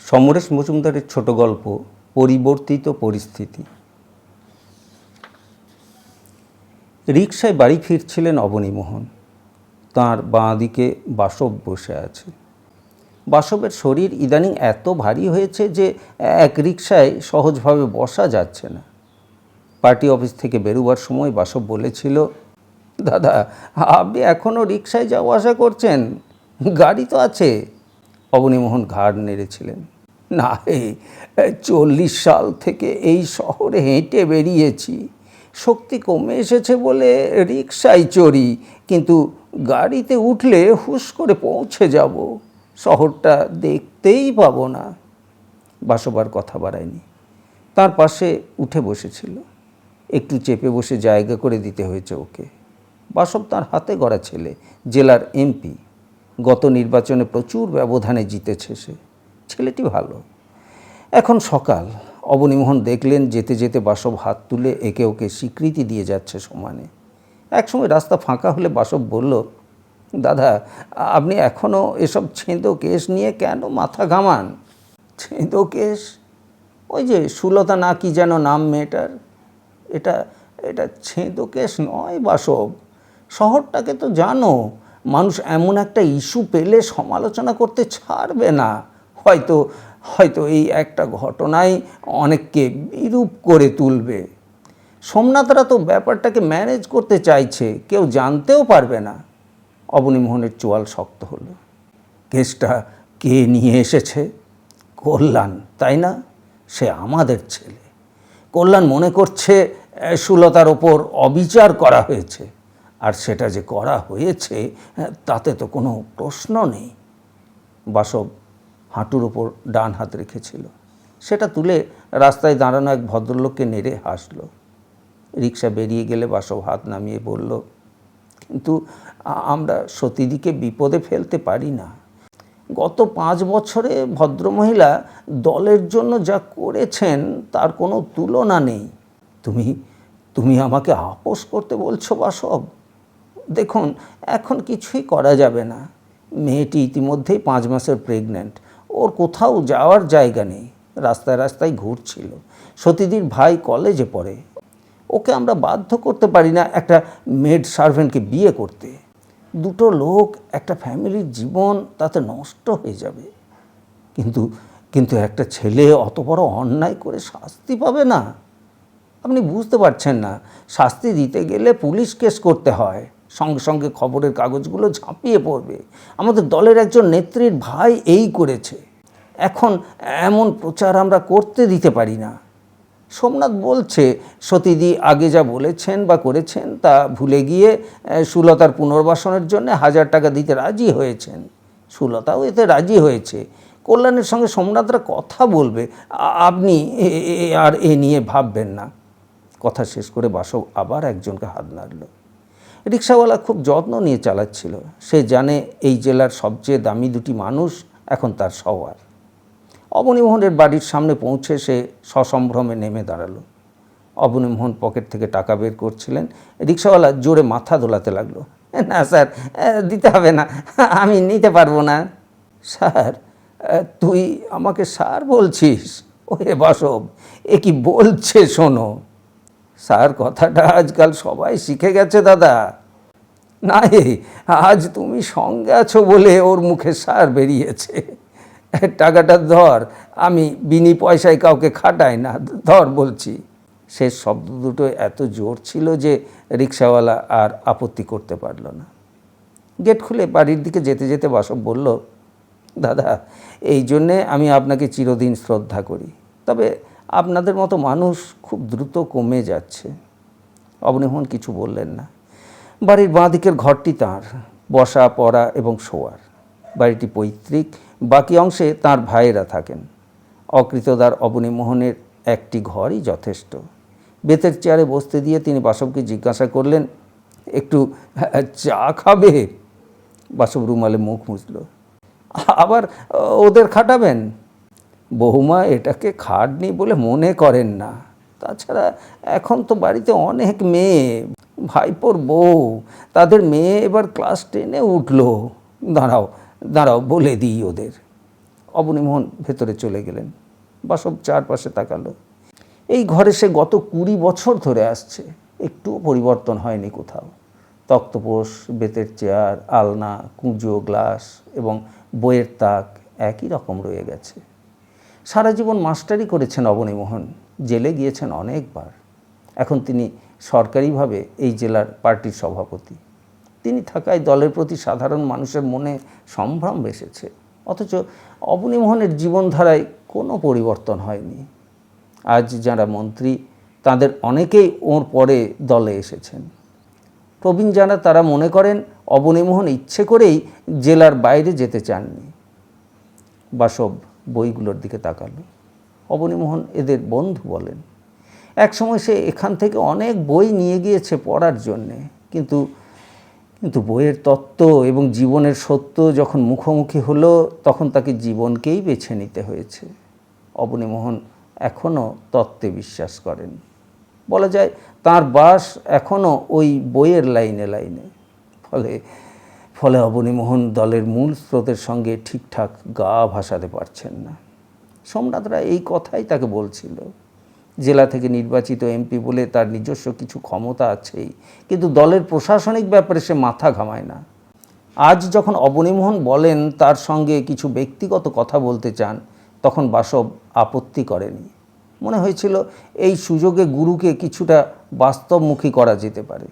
সমরেশ মজুমদারের ছোট গল্প পরিবর্তিত পরিস্থিতি। রিকশায় বাড়ি ফিরছিলেন অবনীমোহন। তাঁর বাঁ দিকে বাসব বসে আছে। বাসবের শরীর ইদানিং এত ভারী হয়েছে যে এক রিকশায় সহজভাবে বসা যাচ্ছে না। পার্টি অফিস থেকে বেরোবার সময় বাসব বলেছিল, দাদা আপনি এখনও রিকশায় যাওয়া আসা করছেন, গাড়ি তো আছে। অবনীমোহন ঘাড় নেড়েছিলেন। না, এই 40 সাল থেকে এই শহরে হেঁটে বেরিয়েছি। শক্তি কমে এসেছে বলে রিকশায় চড়ি, কিন্তু গাড়িতে উঠলে হুশ করে পৌঁছে যাব, শহরটা দেখতেই পাবো না। বাসবার কথা বাড়ায়নি, তার পাশে উঠে বসেছিল। একটু চেপে বসে জায়গা করে দিতে হয়েছে ওকে। বাসব তার হাতে গড়া ছেলে, জেলার এমপি। গত নির্বাচনে প্রচুর ব্যবধানে জিতেছে সে। ছেলেটি ভালো। এখন সকাল। অবনীমোহন দেখলেন যেতে যেতে বাসব হাত তুলে একে ওকে স্বীকৃতি দিয়ে যাচ্ছে সমানে। একসময় রাস্তা ফাঁকা হলে বাসব বলল, দাদা আপনি এখনও এসব ছেঁদো কেস নিয়ে কেন মাথা ঘামান? ছেঁদো কেস? ওই যে সুলতা না কি যেন নাম মেয়েটার। এটা এটা ছেঁদো কেস নয় বাসব। শহরটাকে তো জানো, মানুষ এমন একটা ইস্যু পেলে সমালোচনা করতে ছাড়বে না। হয়তো এই একটা ঘটনায় অনেককে বিরূপ করে তুলবে। সোমনাথরা তো ব্যাপারটাকে ম্যানেজ করতে চাইছে, কেউ জানতেও পারবে না। অবনীমোহনের চোয়াল শক্ত হলো। কেসটা কে নিয়ে এসেছে? কল্যাণ, তাই না? সে আমাদের ছেলে। কল্যাণ মনে করছে সুলতার ওপর অবিচার করা হয়েছে, আর সেটা যে করা হয়েছে তাতে তো কোনো প্রশ্ন নেই। বাসব হাঁটুর ওপর ডান হাত রেখেছিল, সেটা তুলে রাস্তায় দাঁড়ানো এক ভদ্রলোককে নেড়ে হাসল। রিকশা বেরিয়ে গেলে বাসব হাত নামিয়ে বলল, কিন্তু আমরা সতীদিকে বিপদে ফেলতে পারি না। গত 5 বছরে ভদ্রমহিলা দলের জন্য যা করেছেন তার কোনো তুলনা নেই। তুমি আমাকে আপোস করতে বলছো বাসব? দেখুন, এখন কিছুই করা যাবে না। মেয়েটি ইতিমধ্যেই 5 মাসের প্রেগন্যান্ট। ওর কোথাও যাওয়ার জায়গা নেই, রাস্তায় রাস্তায় ঘুরছিল। সতীদির ভাই কলেজে পড়ে, ওকে আমরা বাধ্য করতে পারি না একটা মেড সার্ভেন্টকে বিয়ে করতে। দুটো লোক, একটা ফ্যামিলির জীবন তাতে নষ্ট হয়ে যাবে। কিন্তু একটা ছেলে অত বড় অন্যায় করে শাস্তি পাবে না? আপনি বুঝতে পারছেন না, শাস্তি দিতে গেলে পুলিশ কেস করতে হয়, সঙ্গে সঙ্গে খবরের কাগজগুলো ঝাঁপিয়ে পড়বে। আমাদের দলের একজন নেত্রীর ভাই এই করেছে। এখন এমন প্রচার আমরা করতে দিতে পারি না। সোমনাথ বলছে সতীদি আগে যা বলেছেন বা করেছেন তা ভুলে গিয়ে সুলতার পুনর্বাসনের জন্য 1000 টাকা দিতে রাজি হয়েছেন। সুলতাও এতে রাজি হয়েছে। কল্যাণের সঙ্গে সোমনাথরা কথা বলবে। আপনি আর এ নিয়ে ভাববেন না। কথা শেষ করে বাসব আবার একজনকে হাত নাড়ল। রিকশাওয়ালা খুব যত্ন নিয়ে চালাচ্ছিল। সে জানে এই জেলার সবচেয়ে দামি দুটি মানুষ এখন তার সওয়ার। অবনীমোহনের বাড়ির সামনে পৌঁছে সে সসম্ভ্রমে নেমে দাঁড়ালো। অবনীমোহন পকেট থেকে টাকা বের করছিলেন। রিকশাওয়ালা জোরে মাথা দোলাতে লাগলো। না স্যার, দিতে হবে না, আমি নিতে পারবো না। স্যার? তুই আমাকে স্যার বলছিস? ওরে বাসব, এ কি বলছে শোনো। স্যার কথাটা আজকাল সবাই শিখে গেছে দাদা। না, আজ তুমি সঙ্গে আছো বলে ওর মুখে স্যার বেরিয়েছে। টাকাটা ধর, আমি বিনি পয়সায় কাউকে খাটাই না, ধর বলছি। শেষ শব্দ দুটো এত জোর ছিল যে রিকশাওয়ালা আর আপত্তি করতে পারল না। গেট খুলে বাড়ির দিকে যেতে যেতে বাসব বলল, দাদা এই জন্যে আমি আপনাকে চিরদিন শ্রদ্ধা করি, তবে আপনাদের মতো মানুষ খুব দ্রুত কমে যাচ্ছে। অবনীমোহন কিছু বললেন না। বাড়ির বাঁ দিকের ঘরটি তাঁর, বসা পড়া এবং শোয়ার। বাড়িটি পৈতৃক, বাকি অংশে তাঁর ভাইয়েরা থাকেন। অকৃতদার অবনীমোহনের একটি ঘরই যথেষ্ট। বেতের চেয়ারে বসতে দিয়ে তিনি বাসবকে জিজ্ঞাসা করলেন, একটু চা খাবে? বাসব রুমালে মুখ মুছল। আবার ওদের খাটাবেন? বৌমা এটাকে খাটনি বলে মনে করেন না। তাছাড়া এখন তো বাড়িতে অনেক মেয়ে, ভাইপোর বউ, তাদের মেয়ে এবার ক্লাস 10-এ উঠল। দাঁড়াও বলে দিই ওদের। অবনীমোহন ভেতরে চলে গেলেন। বাসব চারপাশে তাকালো। এই ঘরে সে গত 20 বছর ধরে আসছে, একটুও পরিবর্তন হয়নি কোথাও। তক্তপোষ, বেতের চেয়ার, আলনা, কুঁজো, গ্লাস এবং বইয়ের তাক একই রকম রয়ে গেছে। সারা জীবন মাস্টারি করেছেন অবনীমোহন, জেলে গিয়েছেন অনেকবার। এখন তিনি সরকারিভাবে এই জেলার পার্টির সভাপতি। তিনি থাকায় দলের প্রতি সাধারণ মানুষের মনে সম্ভ্রম বেসেছে, অথচ অবনীমোহনের জীবনধারায় কোনো পরিবর্তন হয়নি। আজ যারা মন্ত্রী তাদের অনেকেই ওর পরে দলে এসেছেন। প্রবীণ যারা তারা মনে করেন অবনীমোহন ইচ্ছে করেই জেলার বাইরে যেতে চাননি। বাসব বইগুলোর দিকে তাকালো। অবনীমোহন এদের বন্ধু বলেন। একসময় সে এখান থেকে অনেক বই নিয়ে গিয়েছে পড়ার জন্যে, কিন্তু বইয়ের তত্ত্ব এবং জীবনের সত্য যখন মুখোমুখি হলো তখন তাকে জীবনকেই বেছে নিতে হয়েছে। অবনীমোহন এখনও তত্ত্বে বিশ্বাস করেন। বলা যায় তার বাস এখনও ওই বইয়ের লাইনে লাইনে। ফলে অবনীমোহন দলের মূল স্রোতের সঙ্গে ঠিকঠাক গা ভাসাতে পারছেন না। সোমনাথ রায় এই কথাই তাকে বলছিল। জেলা থেকে নির্বাচিত এমপি বলে তার নিজস্ব কিছু ক্ষমতা আছেই, কিন্তু দলের প্রশাসনিক ব্যাপারে সে মাথা ঘামায় না। আজ যখন অবনীমোহন বলেন তার সঙ্গে কিছু ব্যক্তিগত কথা বলতে চান, তখন বাসব আপত্তি করেনি। মনে হয়েছিল এই সুযোগে গুরুকে কিছুটা বাস্তবমুখী করা যেতে পারে।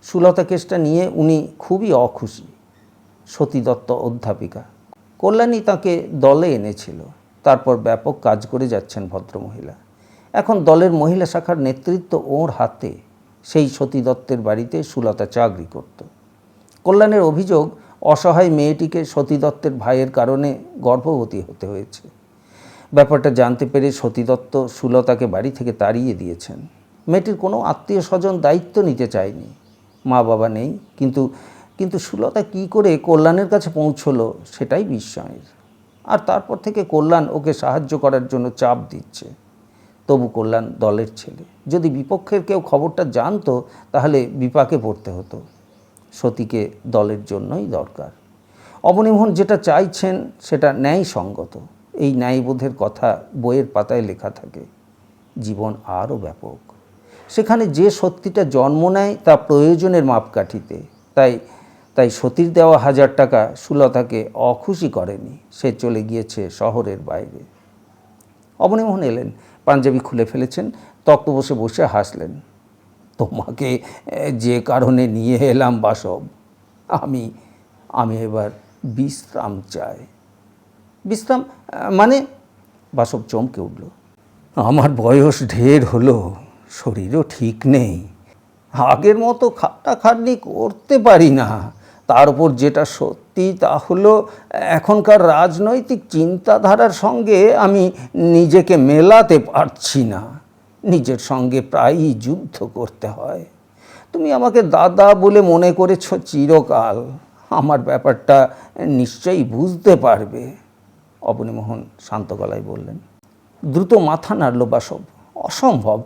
সুলতা কেসটা নিয়ে উনি খুবই অখুশি। সতী দত্ত অধ্যাপিকা, কল্যাণী তাকে দলে এনেছিল, তারপর ব্যাপক কাজ করে যাচ্ছেন ভদ্রমহিলা। এখন দলের মহিলা শাখার নেতৃত্ব ওর হাতে। সেই সতী দত্তের বাড়িতে সুলতা চাকরি করত। কল্যাণের অভিযোগ অসহায় মেয়েটিকে সতী দত্তের ভাইয়ের কারণে গর্ভবতী হতে হয়েছে। ব্যাপারটা জানতে পেরে সতী দত্ত সুলতাকে বাড়ি থেকে তাড়িয়ে দিয়েছেন। মেয়েটির কোনো আত্মীয় স্বজন দায়িত্ব নিতে চায়নি। মা বাবা নেই, কিন্তু সুলতা কী করে কল্যাণের কাছে পৌঁছলো সেটাই বিস্ময়ের। আর তারপর থেকে কল্যাণ ওকে সাহায্য করার জন্য চাপ দিচ্ছে। তবু কল্যাণ দলের ছেলে, যদি বিপক্ষের কেউ খবরটা জানতো তাহলে বিপাকে পড়তে হতো। সতীকে দলের জন্যই দরকার। অবনীমোহন যেটা চাইছেন সেটা ন্যায়সঙ্গত। এই ন্যায়বোধের কথা বইয়ের পাতায় লেখা থাকে। জীবন আরও ব্যাপক। সেখানে যে সত্যিটা জন্ম নেয় তা প্রয়োজনের মাপকাঠিতে। তাই সতীর দেওয়া 1000 টাকা সুলতাকে অখুশি করেনি। সে চলে গিয়েছে শহরের বাইরে। অবনীমোহন এলেন, পাঞ্জাবি খুলে ফেলেছেন, তক্ত বসে বসে হাসলেন। তোমাকে যে কারণে নিয়ে এলাম বাসব, আমি এবার বিশ্রাম চাই। বিশ্রাম মানে? বাসব চমকে উঠল। আমার বয়স ঢের হলো, শরীরও ঠিক নেই, আগের মতো খাটাখাটনি করতে পারি না। তার উপর যেটা সত্যি তা হলো এখনকার রাজনৈতিক চিন্তাধারার সঙ্গে আমি নিজেকে মেলাতে পারছি না। নিজের সঙ্গে প্রায়ই যুদ্ধ করতে হয়। তুমি আমাকে দাদা বলে মনে করেছ চিরকাল, আমার ব্যাপারটা নিশ্চয়ই বুঝতে পারবে। অবনীমোহন শান্ত গলায় বললেন। দ্রুত মাথা নাড়ল বাসব। অসম্ভব,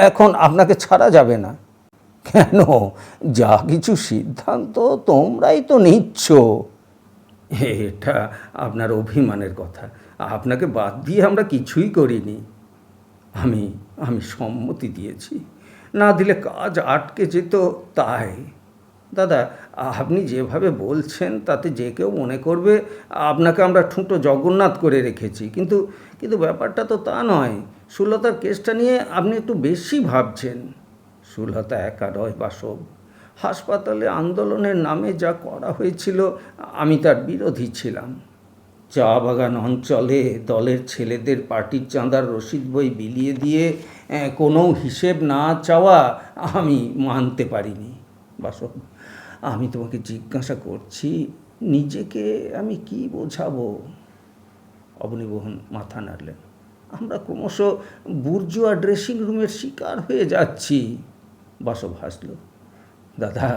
এখন আপনাকে ছাড়া যাবে না। কেন? যা কিছু সিদ্ধান্ত তোমরাই তো নিচ্ছ। এটা আপনার অভিমানের কথা, আপনাকে বাদ দিয়ে আমরা কিছুই করিনি। আমি সম্মতি দিয়েছি, না দিলে কাজ আটকে যেত তাই। দাদা, আপনি যেভাবে বলছেন তাতে যে কেউ মনে করবে আপনাকে আমরা ঠুঁটো জগন্নাথ করে রেখেছি, কিন্তু ব্যাপারটা তো তা নয়। সুলতার কেসটা নিয়ে আপনি একটু বেশি ভাবছেন। সুলতা একা নয় বাসব, হাসপাতালে আন্দোলনের নামে যা করা হয়েছিল আমি তার বিরোধী ছিলাম। চা বাগান অঞ্চলে দলের ছেলেদের পার্টির চাঁদার রসিদ বই বিলিয়ে দিয়ে কোনো হিসেব না চাওয়া আমি মানতে পারিনি। বাসব, আমি তোমাকে জিজ্ঞাসা করছি, নিজেকে আমি কি বোঝাবো? অবনীমোহন মাথা নাড়লেন। আমরা ক্রমশ বুর্জোয়া ড্রেসিং রুমের শিকার হয়ে যাচ্ছি। বাসব হাসল। দাদা,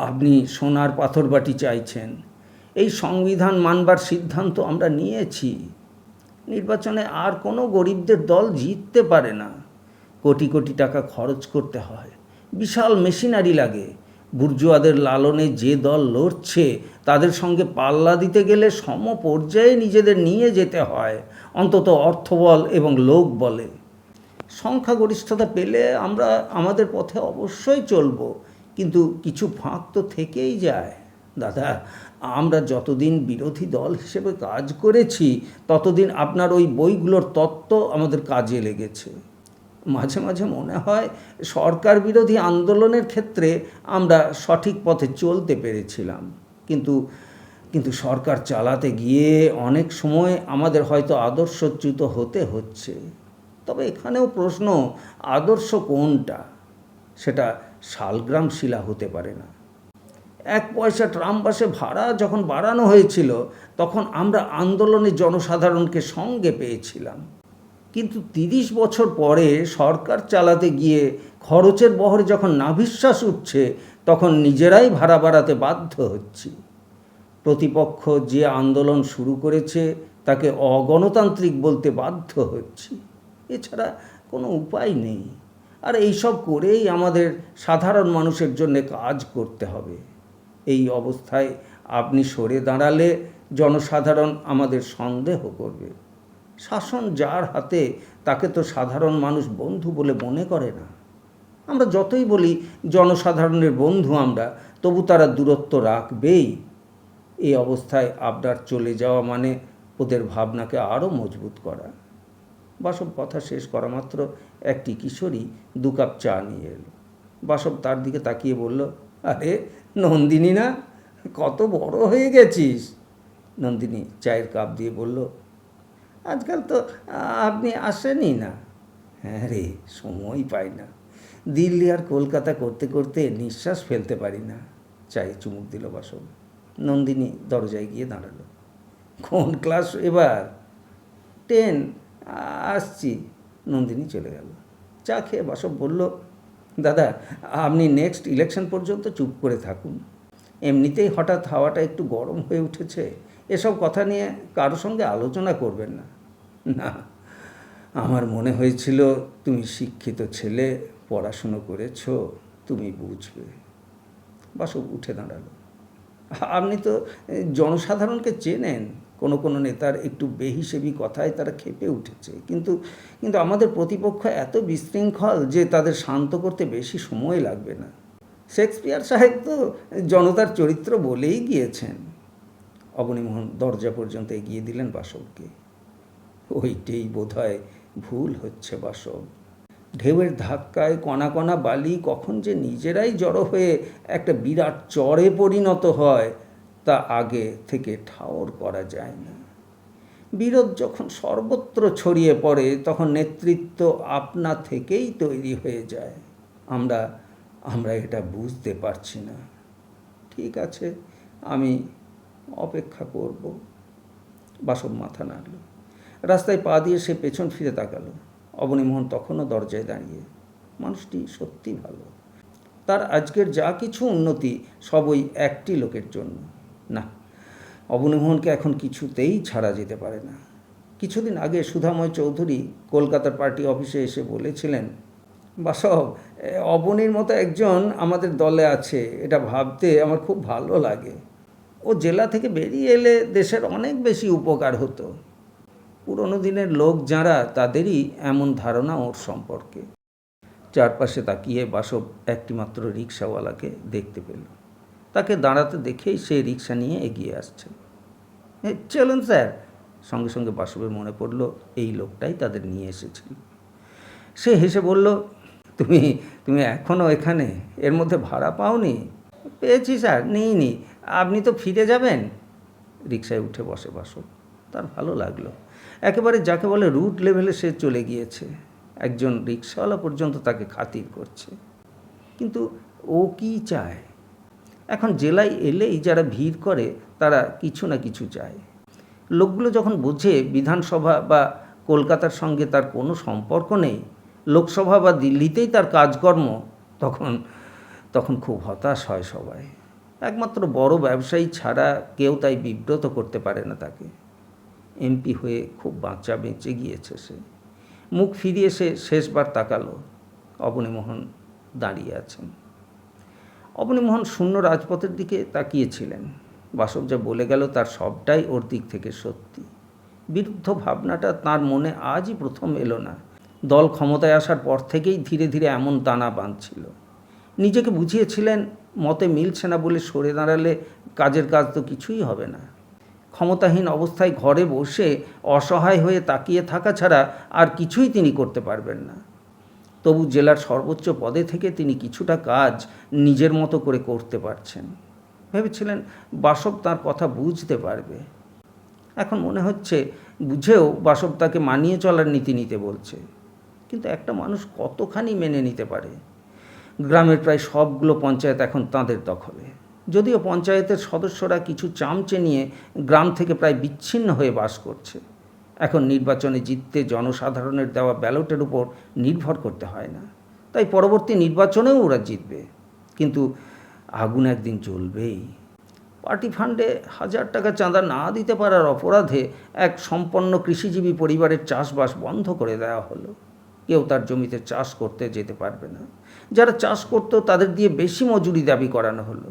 আপনি সোনার পাথর বাটি চাইছেন। এই সংবিধান মানবার সিদ্ধান্ত আমরা নিয়েছি। নির্বাচনে আর কোনো গরিবদের দল জিততে পারে না। কোটি কোটি টাকা খরচ করতে হয়, বিশাল মেশিনারি লাগে, বুর্জোয়াদের লালনে যে দল লড়ছে তাদের সঙ্গে পাল্লা দিতে গেলে সম পর্যায়ে নিজেদের নিয়ে যেতে হয়, অন্তত অর্থবল এবং লোক বলে। সংখ্যাগরিষ্ঠতা পেলে আমরা আমাদের পথে অবশ্যই চলব, কিন্তু কিছু ফাঁক তো থেকেই যায়। দাদা, আমরা যতদিন বিরোধী দল হিসেবে কাজ করেছি ততদিন আপনার ওই বইগুলোর তত্ত্ব আমাদের কাজে লেগেছে। মাঝে মাঝে মনে হয় সরকার বিরোধী আন্দোলনের ক্ষেত্রে আমরা সঠিক পথে চলতে পেরেছিলাম, কিন্তু কিন্তু সরকার চালাতে গিয়ে অনেক সময় আমাদের হয়তো আদর্শচ্যুত হতে হচ্ছে। তবে এখানেও প্রশ্ন, আদর্শ কোনটা? সেটা শালগ্রাম শিলা হতে পারে না। 1 পয়সা ট্রাম বাসে ভাড়া যখন বাড়ানো হয়েছিল তখন আমরা আন্দোলনে জনসাধারণকে সঙ্গে পেয়েছিলাম, কিন্তু 30 বছর পরে সরকার চালাতে গিয়ে খরচের বহরে যখন নাভিশ্বাস উঠছে তখন নিজেরাই ভাড়া বাড়াতে বাধ্য হচ্ছি। প্রতিপক্ষ যে আন্দোলন শুরু করেছে তাকে অগণতান্ত্রিক বলতে বাধ্য হচ্ছি, এছাড়া কোনো উপায় নেই। আর এইসব করেই আমাদের সাধারণ মানুষের জন্য কাজ করতে হবে। এই অবস্থায় আপনি সরে দাঁড়ালে জনসাধারণ আমাদের সন্দেহ করবে। শাসন যার হাতে তাকে তো সাধারণ মানুষ বন্ধু বলে মনে করে না। আমরা যতই বলি জনসাধারণের বন্ধু আমরা, তবু তারা দূরত্ব রাখবেই। এই অবস্থায় আপনার চলে যাওয়া মানে ওদের ভাবনাকে আরও মজবুত করা। বাসব কথা শেষ করা মাত্র একটি কিশোরী 2 কাপ চা নিয়ে এলো। বাসব তার দিকে তাকিয়ে বলল, আরে নন্দিনী না, কত বড় হয়ে গেছিস। নন্দিনী চায়ের কাপ দিয়ে বলল, আজকাল তো আপনি আসেনই না। হ্যাঁ রে, সময় পাই না। দিল্লি আর কলকাতা করতে করতে নিঃশ্বাস ফেলতে পারি না। চায়ে চুমুক দিল বাসব। নন্দিনী দরজায় গিয়ে দাঁড়ালো। কোন ক্লাস এবার? 10। আসছি। নন্দিনী চলে গেল। চা খেয়ে বাসব বলল, দাদা, আপনি নেক্সট ইলেকশন পর্যন্ত চুপ করে থাকুন। এমনিতেই হঠাৎ হাওয়াটা একটু গরম হয়ে উঠেছে, এসব কথা নিয়ে কারো সঙ্গে আলোচনা করবেন না। না, আমার মনে হয়েছিল তুমি শিক্ষিত ছেলে, পড়াশুনো করেছ, তুমি বুঝবে। বাসব উঠে দাঁড়ালো। আপনি তো জনসাধারণকে চেনেন। কোনো কোনো নেতার একটু বেহিসেবি কথায় তারা ক্ষেপে উঠেছে, কিন্তু কিন্তু আমাদের প্রতিপক্ষ এত বিশৃঙ্খল যে তাদের শান্ত করতে বেশি সময় লাগবে না। শেক্সপিয়ার সাহেব তো জনতার চরিত্র বলেই গিয়েছেন। অবনীমোহন দরজা পর্যন্ত এগিয়ে দিলেন বাসবকে। ওইটাই বোধহয় ভুল হচ্ছে বাসব। ঢেউয়ের ধাক্কায় কণা কণা বালি কখন যে নিজেরাই জড়ো হয়ে একটা বিরাট চরে পরিণত হয় তা আগে থেকে ঠাওর করা যায় না। বিরোধ যখন সর্বত্র ছড়িয়ে পড়ে তখন নেতৃত্ব আপনা থেকেই তৈরি হয়ে যায়। আমরা এটা বুঝতে পারছি না। ঠিক আছে, আমি অপেক্ষা করব। বাসব মাথা নাড়ল। রাস্তায় পা দিয়ে সে পেছন ফিরে তাকালো। অবনীমোহন তখনও দরজায় দাঁড়িয়ে। মানুষটি সত্যি ভালো। তার আজকের যা কিছু উন্নতি সবই একটি লোকের জন্য। না, অবনীমোহনকে এখন কিছুতেই ছাড়া যেতে পারে না। কিছুদিন আগে সুধাময় চৌধুরী কলকাতার পার্টি অফিসে এসে বলেছিলেন, বাসব, অবনীর মতো একজন আমাদের দলে আছে, এটা ভাবতে আমার খুব ভালো লাগে। ও জেলা থেকে বেরিয়ে এলে দেশের অনেক বেশি উপকার হতো। পুরনো দিনের লোক যারা, তাদেরই এমন ধারণা ওর সম্পর্কে। চারপাশে তাকিয়ে বাসব একটিমাত্র রিক্সাওয়ালাকে দেখতে পেল। তাকে দাঁড়াতে দেখেই সে রিক্সা নিয়ে এগিয়ে আসছে। চলুন স্যার। সঙ্গে সঙ্গে বাসবের মনে পড়ল এই লোকটাই তাদের নিয়ে এসেছিল। সে হেসে বলল, তুমি তুমি এখনও এখানে? এর মধ্যে ভাড়া পাওনি? পেয়েছি স্যার, নিইনি। আপনি তো ফিরে যাবেন। রিক্সায় উঠে বসে বাসব। তার ভালো লাগলো। একেবারে যাকে বলে রুট লেভেলে সে চলে গিয়েছে। একজন রিক্সাওয়ালা পর্যন্ত তাকে খাতির করছে। কিন্তু ও কি চায়? এখন জেলায় এলেই যারা ভিড় করে তারা কিছু না কিছু চায়। লোকগুলো যখন বোঝে বিধানসভা বা কলকাতার সঙ্গে তার কোনো সম্পর্ক নেই, লোকসভা বা দিল্লিতেই তার কাজকর্ম, তখন খুব হতাশ হয় সবাই। একমাত্র বড় ব্যবসায়ী ছাড়া কেউ তাই বিব্রত করতে পারে না তাকে। এমপি হয়ে খুব বাঁচা বেঁচে গিয়েছে সে। মুখ ফিরিয়ে সে শেষবার তাকালো। অবনীমোহন দাঁড়িয়ে আছেন। অবনীমোহন শূন্য রাজপথের দিকে তাকিয়েছিলেন। বাসব যা বলে গেল তার সবটাই ওর দিক থেকে সত্যি। বিরুদ্ধ ভাবনাটা তার মনে আজই প্রথম এলো না। দল ক্ষমতায় আসার পর থেকেই ধীরে ধীরে এমন দানা বাঁধছিল। নিজেকে বুঝিয়েছিলেন মতে মিলছে না বলে সরে দাঁড়ালে কাজের কাজ তো কিছুই হবে না। ক্ষমতাহীন অবস্থায় ঘরে বসে অসহায় হয়ে তাকিয়ে থাকা ছাড়া আর কিছুই তিনি করতে পারবেন না। তবু জেলার সর্বোচ্চ পদে থেকে তিনি কিছুটা কাজ নিজের মতো করে করতে পারছেন। ভেবেছিলেন বাসব তার কথা বুঝতে পারবে। এখন মনে হচ্ছে বুঝেও বাসব তাকে মানিয়ে চলার নীতি নিতে বলছে। কিন্তু একটা মানুষ কতখানি মেনে নিতে পারে? গ্রামের প্রায় সবগুলো পঞ্চায়েত এখন তাঁদের দখলে। যদিও পঞ্চায়েতের সদস্যরা কিছু চামচে নিয়ে গ্রাম থেকে প্রায় বিচ্ছিন্ন হয়ে বাস করছে। এখন নির্বাচনে জিততে জনসাধারণের দেওয়া ব্যালটের উপর নির্ভর করতে হয় না। তাই পরবর্তী নির্বাচনেও ওরা জিতবে। কিন্তু আগুন একদিন জ্বলবেই। পার্টি ফান্ডে 1000 টাকা চাঁদা না দিতে পারার অপরাধে এক সম্পন্ন কৃষিজীবী পরিবারের চাষবাস বন্ধ করে দেওয়া হলো। কেউ তার জমিতে চাষ করতে যেতে পারবে না। যারা চাষ করত তাদের দিয়ে বেশি মজুরি দাবি করানো হলো।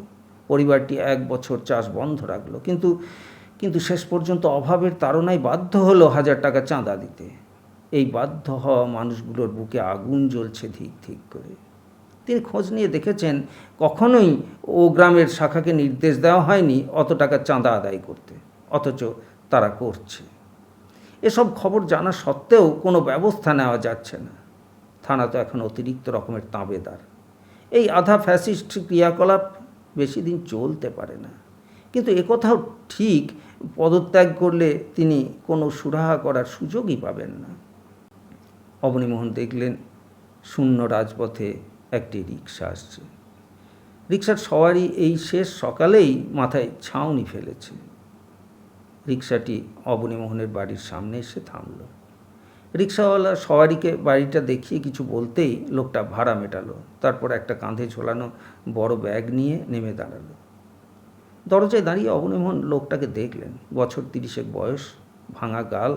পরিবারটি 1 বছর চাষ বন্ধ রাখলো, কিন্তু শেষ পর্যন্ত অভাবের তাড়নায় বাধ্য হলো 1000 টাকা চাঁদা দিতে। এই বাধ্য হওয়া মানুষগুলোর বুকে আগুন জ্বলছে ধিক ধিক করে। তিনি খোঁজ নিয়ে দেখেছেন কখনোই ও গ্রামের শাখাকে নির্দেশ দেওয়া হয়নি অত টাকা চাঁদা আদায় করতে, অথচ তারা করছে। এসব খবর জানা সত্ত্বেও কোনো ব্যবস্থা নেওয়া যাচ্ছে না। থানা তো এখন অতিরিক্ত রকমের তাঁবেদার। এই আধা ফ্যাসিস্ট ক্রিয়াকলাপ বেশি দিন চলতে পারে না। কিন্তু একথাও ঠিক, পদত্যাগ করলে তিনি কোনো সুরাহা করার সুযোগই পাবেন না। অবনীমোহন দেখলেন শূন্য রাজপথে একটি রিক্সা আসছে। রিক্সার সওয়ারি এই শেষ সকালেই মাথায় ছাউনি ফেলেছে। রিক্সাটি অবনীমোহনের বাড়ির সামনে এসে থামল। রিক্সাওয়ালা সওয়ারিকে বাড়িটা দেখিয়ে কিছু বলতেই লোকটা ভাড়া মেটালো। তারপর একটা কাঁধে ঝোলানো বড় ব্যাগ নিয়ে নেমে দাঁড়ালো। দরজায় দাঁড়িয়ে অবনীমোহন লোকটাকে দেখলেন। বছর 30 বয়স, ভাঙা গাল,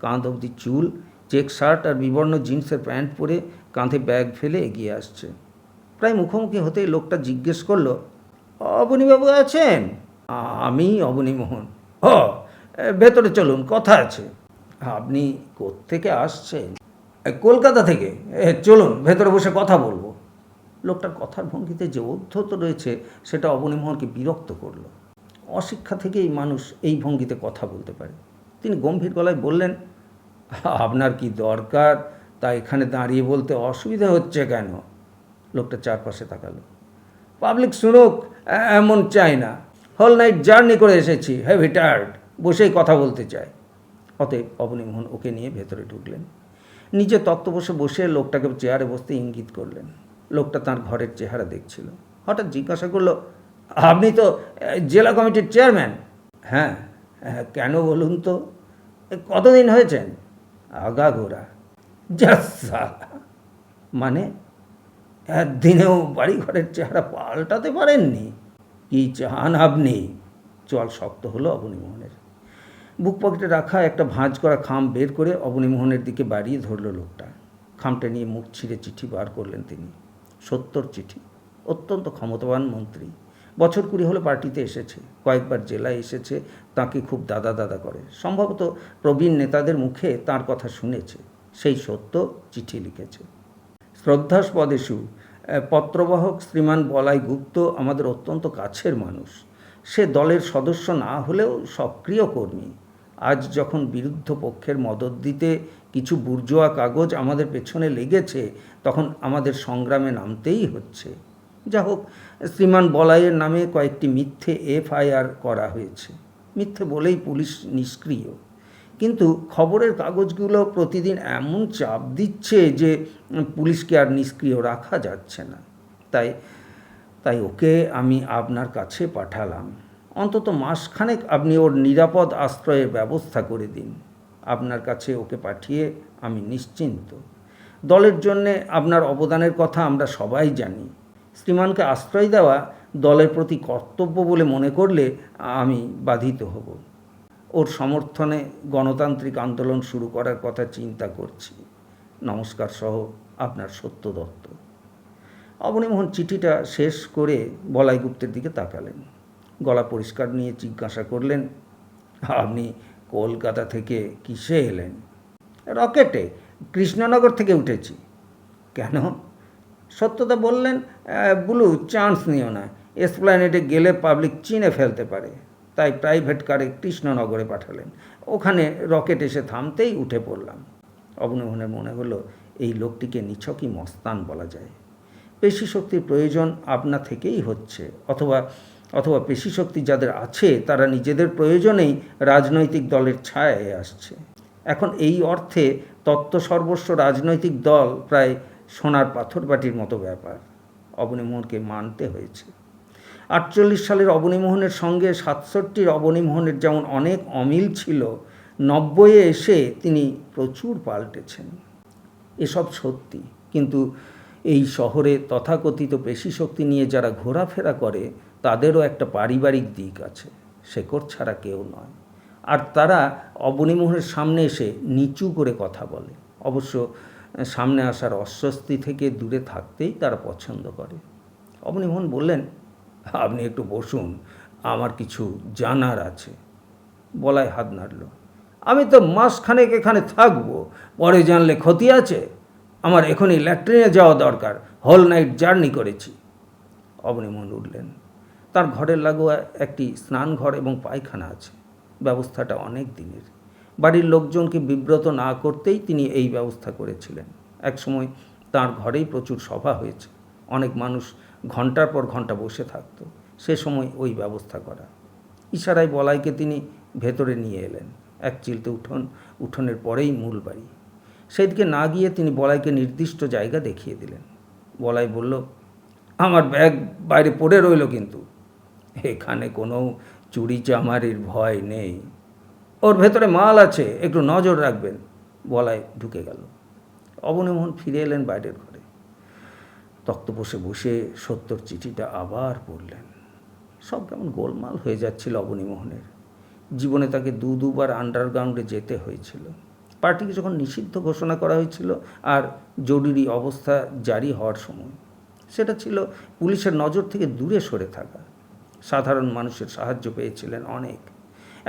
কাঁধ অবধি চুল, চেক শার্ট আর বিবর্ণ জিন্সের প্যান্ট পরে কাঁধে ব্যাগ ফেলে এগিয়ে আসছে। প্রায় মুখোমুখি হতেই লোকটা জিজ্ঞেস করলো, অবনীবাবু আছেন? আমি অবনীমোহন। ও, ভেতরে চলুন, কথা আছে। আপনি কোত্থেকে আসছেন? কলকাতা থেকে। চলুন ভেতরে বসে কথা বলবো। লোকটার কথার ভঙ্গিতে যে ঔদ্ধত্য রয়েছে সেটা অবনীমোহনকে বিরক্ত করলো। অশিক্ষা থেকেই মানুষ এই ভঙ্গিতে কথা বলতে পারে। তিনি গম্ভীর গলায় বললেন, আপনার কি দরকার তা এখানে দাঁড়িয়ে বলতে অসুবিধা হচ্ছে কেন? লোকটা চারপাশে তাকালো। পাবলিক শুনুক এমন চাই না। হোল নাইট জার্নি করে এসেছি, হেভি টায়ার্ড, বসেই কথা বলতে চাই। অতএব অবনীমোহন ওকে নিয়ে ভেতরে ঢুকলেন। নিজে তক্তপোষে বসে লোকটাকে চেয়ারে বসতে ইঙ্গিত করলেন। লোকটা তার ঘরের চেহারা দেখছিল। হঠাৎ জিজ্ঞাসা করলো, আপনি তো জেলা কমিটির চেয়ারম্যান? হ্যাঁ। কেন বলুন তো? কতদিন হয়েছেন? আগাগোড়া। সালা, মানে একদিনেও বাড়ি ঘরের চেহারা পাল্টাতে পারেননি? কি চান আপনি? চল শক্ত হলো অবনীমোহনের। বুক পকেটে রাখা একটা ভাঁজ করা খাম বের করে অবনীমোহনের দিকে বাড়িয়ে ধরল লোকটা। খামটা নিয়ে মুখ ছিঁড়ে চিঠি বার করলেন তিনি। 70 চিঠি। অত্যন্ত ক্ষমতাবান মন্ত্রী। বছর 20 হলো পার্টিতে এসেছে, কয়েকবার জেলায় এসেছে, তাকে খুব দাদা দাদা করে। সম্ভবত প্রবীণ নেতাদের মুখে তার কথা শুনেছে, সেই সত্য চিঠি লিখেছে। শ্রদ্ধাস্পদেষু, পত্রবাহক শ্রীমান বলাই গুপ্ত আমাদের অত্যন্ত কাছের মানুষ। সে দলের সদস্য না হলেও সক্রিয় কর্মী। আজ যখন বিরুদ্ধ পক্ষের মদত দিতে কিছু বুর্জোয়া কাগজ আমাদের পেছনে লেগেছে, তখন আমাদের সংগ্রামে নামতেই হচ্ছে। যা হোক, শ্রীমান বলাইয়ের নামে কয়েকটি মিথ্যে FIR করা হয়েছে। মিথ্যে বলেই পুলিশ নিষ্ক্রিয়। কিন্তু খবরের কাগজগুলো প্রতিদিন এমন চাপ দিচ্ছে যে পুলিশকে আর নিষ্ক্রিয় রাখা যাচ্ছে না। তাই ওকে আমি আপনার কাছে পাঠালাম। অন্তত মাসখানেক আপনি ওর নিরাপদ আশ্রয়ের ব্যবস্থা করে দিন। আপনার কাছে ওকে পাঠিয়ে আমি নিশ্চিন্ত। দলের জন্যে আপনার অবদানের কথা আমরা সবাই জানি। শ্রীমানকে আশ্রয় দেওয়া দলের প্রতি কর্তব্য বলে মনে করলে আমি বাধিত হব। ওর সমর্থনে গণতান্ত্রিক আন্দোলন শুরু করার কথা চিন্তা করছি। নমস্কার সহ আপনার সত্য দত্ত। অবনীমোহন চিঠিটা শেষ করে বলাই গুপ্তের দিকে তাকালেন, গলা পরিষ্কার নিয়ে জিজ্ঞাসা করলেন, আপনি কলকাতা থেকে কিসে এলেন? রকেটে, কৃষ্ণনগর থেকে উঠেছি। কেন? সত্যতা বললেন, বুলু চান্স নিও না, এসপ্ল্যানেডে গেলে পাবলিক চিনে ফেলতে পারে, তাই প্রাইভেট কারে কৃষ্ণনগরে পাঠালেন। ওখানে রকেট এসে থামতেই উঠে পড়লাম। অবনীমোহনের মনে হলো এই লোকটিকে নিছকই মস্তান বলা যায়। পেশি শক্তির প্রয়োজন আপনা থেকেই হচ্ছে, অথবা অথবা পেশি শক্তি যাদের আছে তারা নিজেদের প্রয়োজনেই রাজনৈতিক দলের ছায়ায় আসছে। এখন এই অর্থে তত্ত্ব সর্বস্ব রাজনৈতিক দল প্রায় সোনার পাথরবাটির মতো ব্যাপার। অবনীমোহনকে মানতে হয়েছে। 48 সালের অবনীমোহনের সঙ্গে 67-র অবনীমোহনের যেমন অনেক অমিল ছিল, 90-এ এসে তিনি প্রচুর পাল্টেছেন। এসব সত্যি, কিন্তু এই শহরে তথাকথিত পেশি শক্তি নিয়ে যারা ঘোরাফেরা করে তাদেরও একটা পারিবারিক দিক আছে, শেকড় ছাড়া কেউ নয়। আর তারা অবনীমোহনের সামনে এসে নিচু করে কথা বলে। অবশ্য সামনে আসার অস্বস্তি থেকে দূরে থাকতেই তারা পছন্দ করে। অবনীমোহন বললেন, আপনি একটু বসুন, আমার কিছু জানার আছে। বলাই হাত নাড়ল। আমি তো মাসখানেক এখানে থাকবো, পরে জানলে ক্ষতি আছে? আমার এখনই ল্যাট্রিনে যাওয়া দরকার, হোল নাইট জার্নি করেছি। অবনীমোহন উঠলেন। তার ঘরের লাগোয়া একটি স্নানঘর এবং পায়খানা আছে। ব্যবস্থাটা অনেক দিনের। বাড়ির লোকজনকে বিব্রত না করতেই তিনি এই ব্যবস্থা করেছিলেন। একসময় তার ঘরেই প্রচুর সভা হয়েছে, অনেক মানুষ ঘন্টার পর ঘন্টা বসে থাকত, সে সময় ওই ব্যবস্থা করা। ইশারায় বলাইকে তিনি ভেতরে নিয়ে এলেন। এক চিলতে উঠোনের পরেই মূল বাড়ি। সেদিকে না গিয়ে তিনি বলাইকে নির্দিষ্ট জায়গা দেখিয়ে দিলেন। বলাই বলল, আমার ব্যাগ বাইরে পড়ে রইল, কিন্তু এখানে কোনো চুরি চামারির ভয় নেই, ওর ভেতরে মাল আছে, একটু নজর রাখবেন। বলাই ঢুকে গেল। অবনীমোহন ফিরে এলেন বাইরের ঘরে। তক্তপোষে বসে সত্যর চিঠিটা আবার পড়লেন। সব কেমন গোলমাল হয়ে যাচ্ছিল অবনীমোহনের। জীবনে তাকে দুবার আন্ডারগ্রাউন্ডে যেতে হয়েছিল। পার্টিকে যখন নিষিদ্ধ ঘোষণা করা হয়েছিল আর জরুরি অবস্থা জারি হওয়ার সময়, সেটা ছিল পুলিশের নজর থেকে দূরে সরে থাকা। সাধারণ মানুষের সাহায্য পেয়েছিলেন অনেক।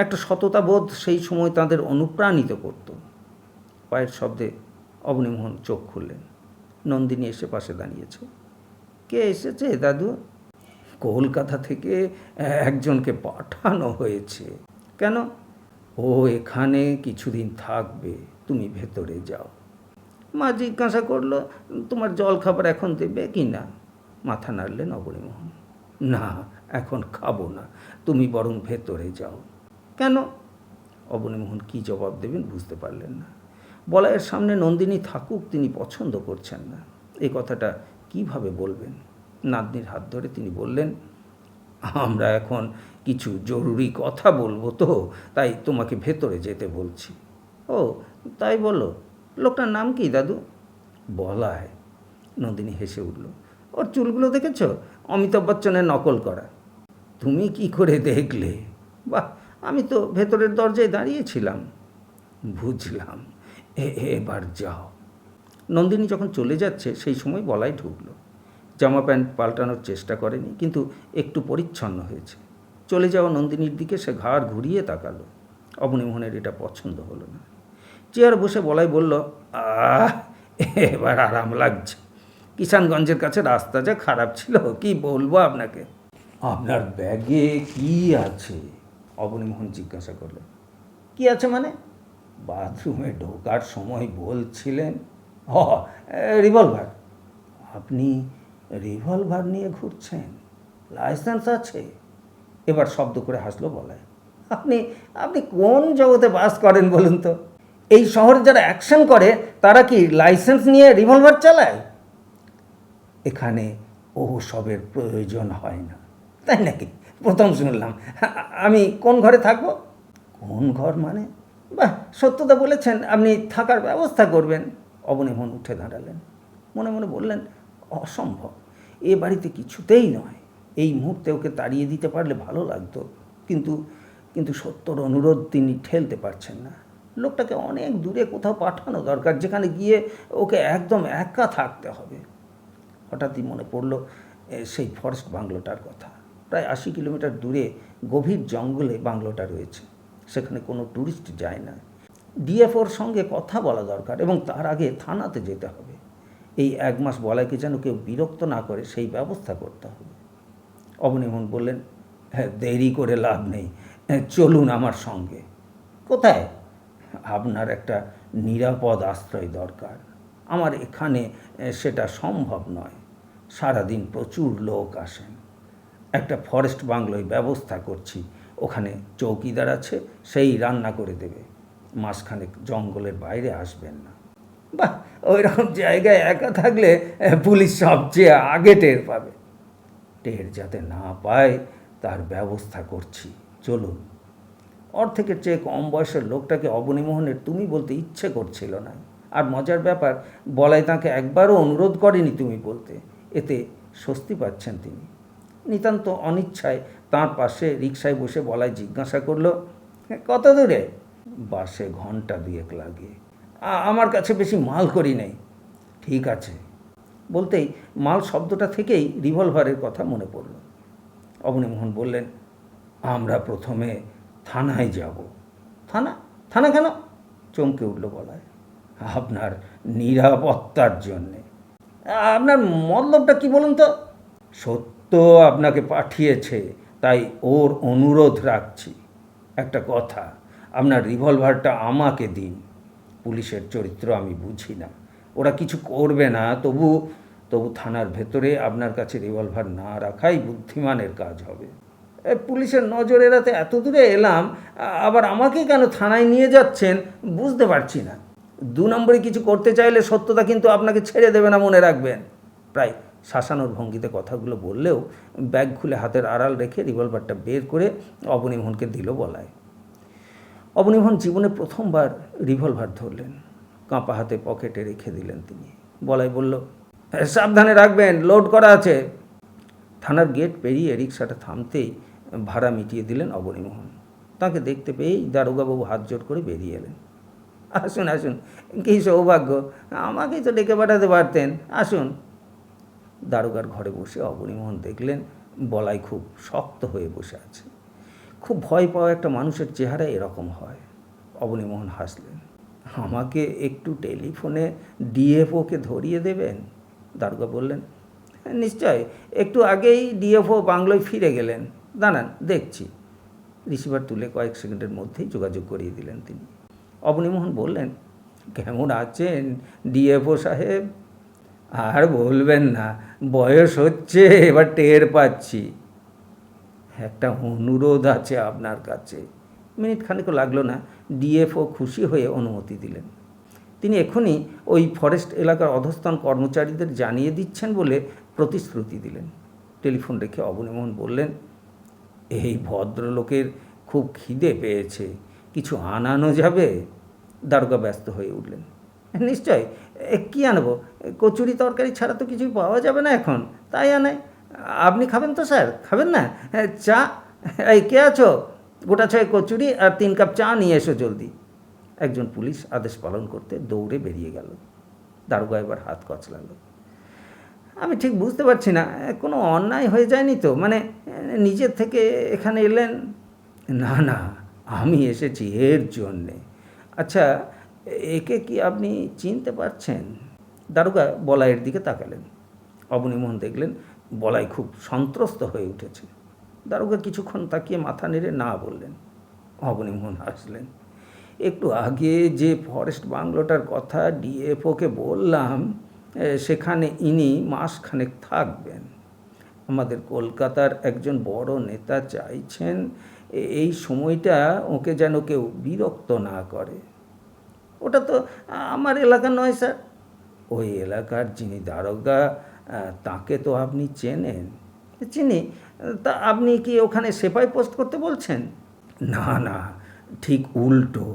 একটা সততাবোধ সেই সময় তাদের অনুপ্রাণিত করত। পায়ের শব্দে অবনীমোহন চোখ খুললেন। নন্দিনী এসে পাশে দাঁড়িয়েছে। কে এসেছে দাদু? কলকাতা থেকে একজনকে পাঠানো হয়েছে। কেন? ও এখানে কিছুদিন থাকবে, তুমি ভেতরে যাও। মা জিজ্ঞাসা করলো, তোমার জল খাবার এখন দেবে কি না? মাথা নাড়লেন অবনীমোহন। না, এখন খাবো না, তুমি বরং ভেতরে যাও। কেন? অবনীমোহন কী জবাব দেবেন বুঝতে পারলেন না। বলাইয়ের সামনে নন্দিনী থাকুক তিনি পছন্দ করছেন না, এই কথাটা কিভাবে বলবেন? নাতনির হাত ধরে তিনি বললেন, আমরা এখন কিছু জরুরি কথা বলবো তো, তাই তোমাকে ভেতরে যেতে বলছি। ও তাই বলো। লোকটার নাম কি দাদু? বলাই। নন্দিনী হেসে উঠল। ওর চুলগুলো দেখেছ? অমিতাভ বচ্চনের নকল করা। তুমি কি করে দেখলে? বাহ, আমি তো ভেতরের দরজায় দাঁড়িয়েছিলাম। বুঝলাম, এবার যাও। নন্দিনী যখন চলে যাচ্ছে সেই সময় বলাই ঢুকলো। জামা প্যান্ট পাল্টানোর চেষ্টা করেনি, কিন্তু একটু পরিচ্ছন্ন হয়েছে। চলে যাওয়া নন্দিনীর দিকে সে ঘাড় ঘুরিয়ে তাকালো। অবনীমোহনের এটা পছন্দ হলো না। চেয়ার বসে বলাই বলল, এবার আরাম লাগছে। কিষানগঞ্জের কাছে রাস্তা যা খারাপ ছিল, কি বলবো আপনাকে। আপনার ব্যাগে কি আছে? অবনীমোহন জিজ্ঞাসা করল। কি আছে মানে? বাথরুমে ঢোকার সময় বলছিলেন। রিভলভার। আপনি রিভলভার নিয়ে ঘুরছেন? লাইসেন্স আছে? এবার শব্দ করে হাসলো বলাই। আপনি আপনি কোন জগতে বাস করেন বলুন তো? এই শহরে যারা অ্যাকশন করে তারা কি লাইসেন্স নিয়ে রিভলভার চালায়? এখানে ও সবের প্রয়োজন হয় না। তাই নাকি? প্রথম শুনলাম। আমি কোন ঘরে থাকবো? কোন ঘর মানে? বাহ, সত্যতা বলেছেন, আপনি থাকার ব্যবস্থা করবেন। অবনীমোহন উঠে দাঁড়ালেন। মনে মনে বললেন, অসম্ভব, এ বাড়িতে কিছুতেই নয়। এই মুহূর্তে ওকে তাড়িয়ে দিতে পারলে ভালো লাগতো, কিন্তু কিন্তু সত্যর অনুরোধ তিনি ঠেলতে পারছেন না। লোকটাকে অনেক দূরে কোথাও পাঠানো দরকার, যেখানে গিয়ে ওকে একদম একা থাকতে হবে। হঠাৎই মনে পড়ল সেই ফরেস্ট বাংলোটার কথা। প্রায় 80 কিলোমিটার দূরে গভীর জঙ্গলে বাংলোটা রয়েছে, সেখানে কোনো ট্যুরিস্ট যায় না। ডিএফওর সঙ্গে কথা বলা দরকার এবং তার আগে থানাতে যেতে হবে। এই 1 মাস বলাইকে যেন কেউ বিরক্ত না করে সেই ব্যবস্থা করতে হবে। অবনীমোহন বললেন, হ্যাঁ, দেরি করে লাভ নেই, চলুন আমার সঙ্গে। কোথায়? আপনার একটা নিরাপদ আশ্রয় দরকার। আমার এখানে সেটা সম্ভব নয়। সারাদিন প্রচুর লোক আসেন। একটা ফরেস্ট বাংলোয় ব্যবস্থা করছি, ওখানে চৌকিদার আছে, সেই রান্না করে দেবে। মাসখানেক জঙ্গলের বাইরে আসবেন না। বাহ, ওই রকম জায়গায় একা থাকলে পুলিশ সবচেয়ে আগে টের পাবে। টের যাতে না পায় তার ব্যবস্থা করছি, চলুন। অর্ধেকের চেয়ে কম বয়সের লোকটাকে অবনীমোহনের তুমি বলতে ইচ্ছে করছিল না। আর মজার ব্যাপার, বলাই তাঁকে একবারও অনুরোধ করেনি তুমি বলতে। এতে স্বস্তি পাচ্ছেন তিনি। নিতান্ত অনিচ্ছায় তাঁর পাশে রিকশায় বসে বলাই জিজ্ঞাসা করলো, কত দূরে? বাসে ঘন্টা 2 লাগে। আমার কাছে বেশি মাল করি নেই। ঠিক আছে। বলতেই মাল শব্দটা থেকেই রিভলভারের কথা মনে পড়ল। অবনীমোহন বললেন, আমরা প্রথমে থানায় যাব। থানা? থানা কেন? চমকে উঠল বলায়। আপনার নিরাপত্তার জন্যে। আপনার মতলবটা কি বলুন তো? সত্য আপনাকে পাঠিয়েছে, তাই ওর অনুরোধ রাখছি। একটা কথা, আপনার রিভলভারটা আমাকে দিন। পুলিশের চরিত্র আমি বুঝি না, ওরা কিছু করবে না, তবু থানার ভেতরে আপনার কাছে রিভলভার না রাখাই বুদ্ধিমানের কাজ হবে। পুলিশের নজর এড়াতে এত দূরে এলাম, আবার আমাকে কেন থানায় নিয়ে যাচ্ছেন বুঝতে পারছি না। 2 নম্বরে কিছু করতে চাইলে সত্যতা কিন্তু আপনাকে ছেড়ে দেবে না, মনে রাখবেন। প্রায় শাসানোর ভঙ্গিতে কথাগুলো বললেও ব্যাগ খুলে হাতের আড়াল রেখে রিভলভারটা বের করে অবনীমোহনকে দিল বলায়। অবনীমোহন জীবনে প্রথমবার রিভলভার ধরলেন। কাঁপা হাতে পকেটে রেখে দিলেন তিনি। বলাই বলল, সাবধানে রাখবেন, লোড করা আছে। থানার গেট পেরিয়ে রিকশাটা থামতেই ভাড়া মিটিয়ে দিলেন অবনীমোহন। তাকে দেখতে পেয়েই দারোগাবাবু হাত জোড় করে বেরিয়ে এলেন। আসুন আসুন, কী সৌভাগ্য, আমাকেই তো ডেকে পাঠাতে পারতেন, আসুন। দারোগার ঘরে বসে অবনীমোহন দেখলেন বলাই খুব শক্ত হয়ে বসে আছে। খুব ভয় পাওয়া একটা মানুষের চেহারা এরকম হয়। অবনীমোহন হাসলেন। আমাকে একটু টেলিফোনে ডিএফওকে ধরিয়ে দেবেন? দারোগা বললেন, নিশ্চয়। একটু আগেই ডিএফও বাংলোয় ফিরে গেলেন, দাঁড়ান দেখছি। রিসিভার তুলে কয়েক সেকেন্ডের মধ্যেই যোগাযোগ করিয়ে দিলেন তিনি। অবনীমোহন বললেন, কেমন আছেন ডিএফও সাহেব? আর বলবেন না, বয়স হচ্ছে, এবার টের পাচ্ছি। একটা অনুরোধ আছে আপনার কাছে। মিনিট খানেকও লাগলো না, ডিএফও খুশি হয়ে অনুমতি দিলেন। তিনি এখনই ওই ফরেস্ট এলাকার অধস্তন কর্মচারীদের জানিয়ে দিচ্ছেন বলে প্রতিশ্রুতি দিলেন। টেলিফোন রেখে অবনীমোহন বললেন, এই ভদ্রলোকের খুব খিদে পেয়েছে, কিছু আনানো যাবে? দারোগা ব্যস্ত হয়ে উঠলেন, নিশ্চয়। কী আনবো? কচুরি তরকারি ছাড়া তো কিছুই পাওয়া যাবে না এখন, তাই আনাই। আপনি খাবেন তো স্যার? খাবেন না? চা? এই কে আছো? গোটা 6 কচুরি আর 3 কাপ চা নিয়ে এসো জলদি। একজন পুলিশ আদেশ পালন করতে দৌড়ে বেরিয়ে গেল। দারোগা এবার হাত কচলাল। আমি ঠিক বুঝতে পারছি না, কোনো অন্যায় হয়ে যায়নি তো? মানে নিজের থেকে এখানে এলেন? না না, আমি এসেছি এর জন্যে। আচ্ছা, একে কি আপনি চিনতে পারছেন? দারোগা বলাইয়ের দিকে তাকালেন। অবনীমোহন দেখলেন বলাই খুব সন্ত্রস্ত হয়ে উঠেছে। দারোগা কিছুক্ষণ তাকিয়ে মাথা নেড়ে না বললেন। অবনীমোহন হাসলেন। একটু আগে যে ফরেস্ট বাংলোটার কথা ডিএফওকে বললাম, সেখানে ইনি মাসখানেক থাকবেন। আমাদের কলকাতার একজন বড় নেতা চাইছেন এই সময়টা ওকে যেন কেউ বিরক্ত না করে। ওটা তো আমার এলাকা নয় স্যার। ওই এলাকার যিনি দারোগা, তাকে তো আপনি চেনেন? চিনি। তা আপনি কি ওখানে সেপাই পোস্ট করতে বলছেন? না না, ঠিক উল্টো।